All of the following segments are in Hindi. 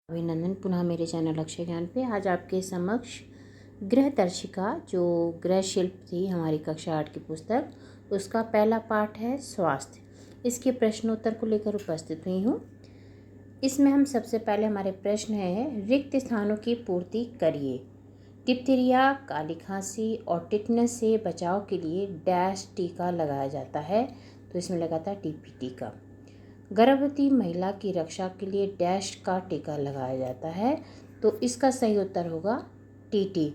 अभिनंदन पुनः मेरे चैनल अक्षय ज्ञान पे। आज आपके समक्ष गृह दर्शिका जो गृह शिल्प थी हमारी कक्षा 8 की पुस्तक, उसका पहला पाठ है स्वास्थ्य। इसके प्रश्नोत्तर को लेकर उपस्थित हुई हूँ। इसमें हम सबसे पहले हमारे प्रश्न है, रिक्त स्थानों की पूर्ति करिए। डिप्थीरिया, काली खांसी और टिटनस से बचाव के लिए डैश टीका लगाया जाता है, तो इसमें लगा था टीपी टीका। गर्भवती महिला की रक्षा के लिए डैश का टीका लगाया जाता है, तो इसका सही उत्तर होगा टीटी।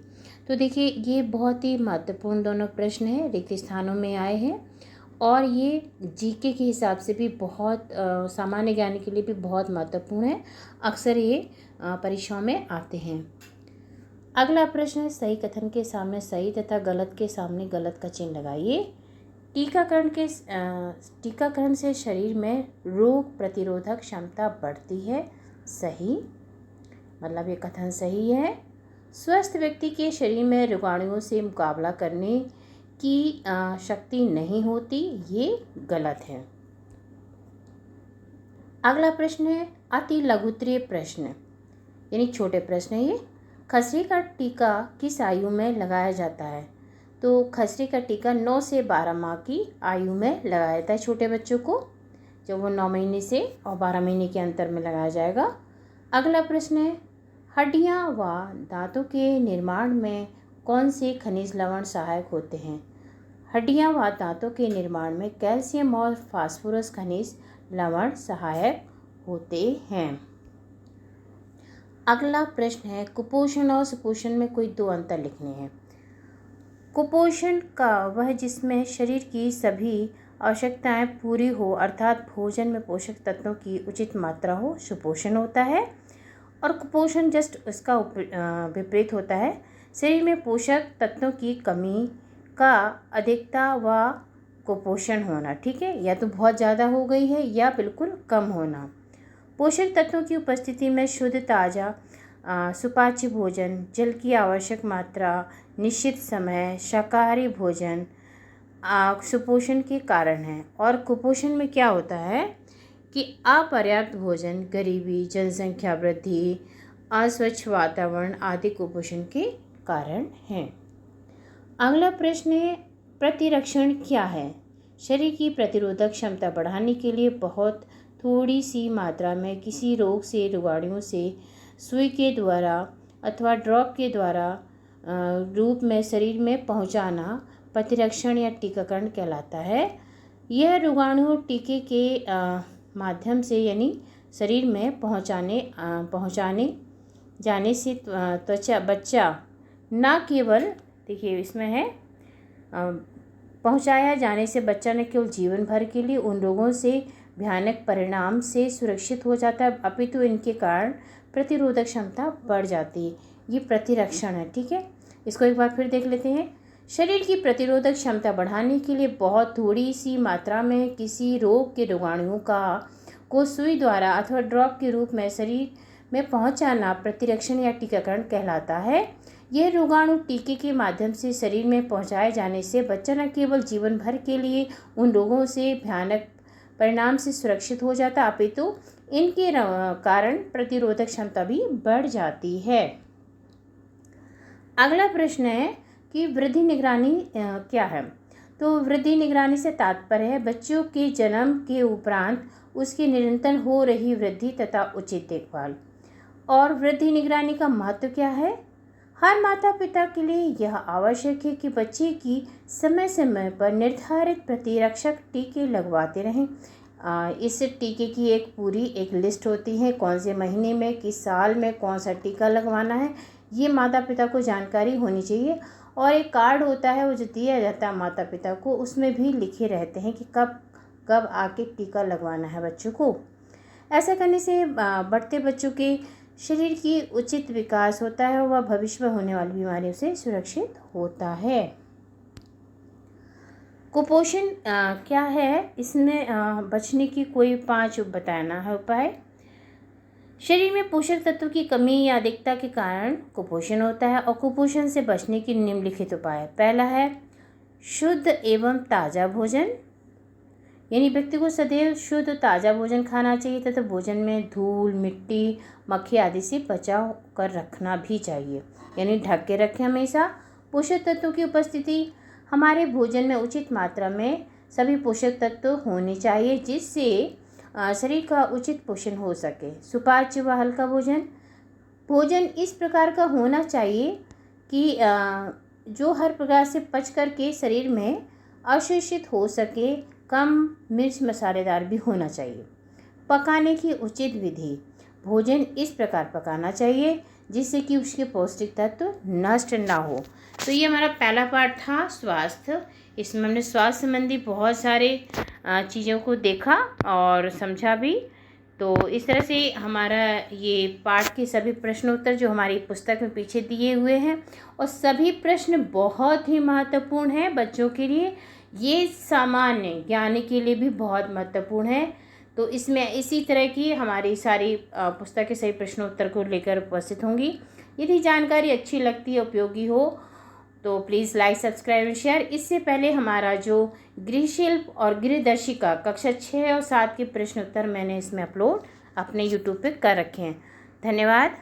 तो देखिए, ये बहुत ही महत्वपूर्ण दोनों प्रश्न हैं, रिक्त स्थानों में आए हैं और ये जीके के हिसाब से भी बहुत सामान्य ज्ञान के लिए भी बहुत महत्वपूर्ण है। अक्सर ये परीक्षाओं में आते हैं। अगला प्रश्न है, सही कथन के सामने सही तथा गलत के सामने गलत का चिन्ह लगाइए। टीकाकरण से शरीर में रोग प्रतिरोधक क्षमता बढ़ती है, सही, मतलब ये कथन सही है। स्वस्थ व्यक्ति के शरीर में रोगाणुओं से मुकाबला करने की शक्ति नहीं होती, ये गलत है। अगला प्रश्न है, अति लघुत्तरीय प्रश्न यानी छोटे प्रश्न है ये। खसरे का टीका किस आयु में लगाया जाता है? तो खसरे का टीका 9 से 12 माह की आयु में लगाया जाता है छोटे बच्चों को, जब वो 9 महीने से और 12 महीने के अंतर में लगाया जाएगा। अगला प्रश्न है, हड्डियां व दांतों के निर्माण में कौन से खनिज लवण सहायक होते हैं? हड्डियां व दांतों के निर्माण में कैल्शियम और फास्फोरस खनिज लवण सहायक होते हैं। अगला प्रश्न है, कुपोषण और सुपोषण में कोई दो अंतर लिखने हैं। कुपोषण का वह जिसमें शरीर की सभी आवश्यकताएं पूरी हो, अर्थात भोजन में पोषक तत्वों की उचित मात्रा हो, सुपोषण होता है। और कुपोषण जस्ट उसका विपरीत होता है, शरीर में पोषक तत्वों की कमी का अधिकता व कुपोषण होना, ठीक है, या तो बहुत ज़्यादा हो गई है या बिल्कुल कम होना। पोषक तत्वों की उपस्थिति में शुद्ध, ताज़ा, सुपाच्य भोजन, जल की आवश्यक मात्रा, निश्चित समय, शाकाहारी भोजन सुपोषण के कारण है। और कुपोषण में क्या होता है कि अपर्याप्त भोजन, गरीबी, जनसंख्या वृद्धि, अस्वच्छ वातावरण आदि कुपोषण के कारण हैं। अगला प्रश्न है, प्रतिरक्षण क्या है? शरीर की प्रतिरोधक क्षमता बढ़ाने के लिए बहुत थोड़ी सी मात्रा में किसी रोग से, रोगाणुओं से सुई के द्वारा अथवा ड्रॉप के द्वारा रूप में शरीर में पहुंचाना प्रतिरक्षण या टीकाकरण कहलाता है। यह रोगाणु टीके के माध्यम से यानी शरीर में पहुंचाने जाने से त्वचा बच्चा न केवल, देखिए इसमें है, पहुंचाया जाने से बच्चा न केवल जीवन भर के लिए उन रोगों से भयानक परिणाम से सुरक्षित हो जाता है, अपितु इनके कारण प्रतिरोधक क्षमता बढ़ जाती है। ये प्रतिरक्षण है, ठीक है। इसको एक बार फिर देख लेते हैं। शरीर की प्रतिरोधक क्षमता बढ़ाने के लिए बहुत थोड़ी सी मात्रा में किसी रोग के रोगाणुओं को सुई द्वारा अथवा ड्रॉप के रूप में शरीर में पहुंचाना प्रतिरक्षण या टीकाकरण कहलाता है। यह रोगाणु टीके के माध्यम से शरीर में पहुंचाए जाने से बच्चा न केवल जीवन भर के लिए उन रोगों से भयानक परिणाम से सुरक्षित हो जाता, अपितु इनके कारण प्रतिरोधक क्षमता भी बढ़ जाती है। अगला प्रश्न है कि वृद्धि निगरानी क्या है? तो वृद्धि निगरानी से तात्पर्य है बच्चों के जन्म के उपरांत उसकी निरंतर हो रही वृद्धि तथा उचित देखभाल। और वृद्धि निगरानी का महत्व क्या है? हर माता पिता के लिए यह आवश्यक है कि बच्चे की समय समय पर निर्धारित प्रतिरक्षक टीके लगवाते रहें। इस टीके की एक लिस्ट होती है, कौन से महीने में, किस साल में कौन सा टीका लगवाना है, ये माता पिता को जानकारी होनी चाहिए। और एक कार्ड होता है वो जो दिया जाता है माता पिता को, उसमें भी लिखे रहते हैं कि कब कब आके टीका लगवाना है बच्चों को। ऐसा करने से बढ़ते बच्चों के शरीर की उचित विकास होता है, वह भविष्य में होने वाली बीमारियों से सुरक्षित होता है। कुपोषण क्या है? इसमें बचने की कोई 5 बताना है उपाय। शरीर में पोषक तत्वों की कमी या अधिकता के कारण कुपोषण होता है और कुपोषण से बचने की निम्नलिखित उपाय। पहला है शुद्ध एवं ताज़ा भोजन, यानी व्यक्ति को सदैव शुद्ध ताज़ा भोजन खाना चाहिए तथा भोजन में धूल, मिट्टी, मक्खी आदि से बचाव कर रखना भी चाहिए, यानी ढक के रखें हमेशा। पोषक तत्वों की उपस्थिति, हमारे भोजन में उचित मात्रा में सभी पोषक तत्व होने चाहिए जिससे शरीर का उचित पोषण हो सके। सुपाच्य व हल्का भोजन, भोजन इस प्रकार का होना चाहिए कि जो हर प्रकार से पच करके शरीर में अवशोषित हो सके, कम मिर्च मसालेदार भी होना चाहिए। पकाने की उचित विधि, भोजन इस प्रकार पकाना चाहिए जिससे कि उसके पौष्टिक तत्व नष्ट ना हो। तो ये हमारा पहला पार्ट था स्वास्थ्य। इसमें हमने स्वास्थ्य संबंधी बहुत सारे चीज़ों को देखा और समझा भी। तो इस तरह से हमारा ये पाठ के सभी प्रश्न उत्तर जो हमारी पुस्तक में पीछे दिए हुए हैं, और सभी प्रश्न बहुत ही महत्वपूर्ण हैं बच्चों के लिए, ये सामान्य ज्ञान के लिए भी बहुत महत्वपूर्ण है। तो इसमें इसी तरह की हमारी सारी पुस्तक के सही प्रश्न उत्तर को लेकर उपस्थित होंगी। यदि जानकारी अच्छी लगती है, उपयोगी हो, तो please like, subscribe and share. इससे पहले हमारा जो गृहशिल्प और गृहदर्शिका कक्षा 6 और 7 के प्रश्न उत्तर मैंने इसमें अपलोड अपने यूट्यूब पे कर रखे हैं। धन्यवाद।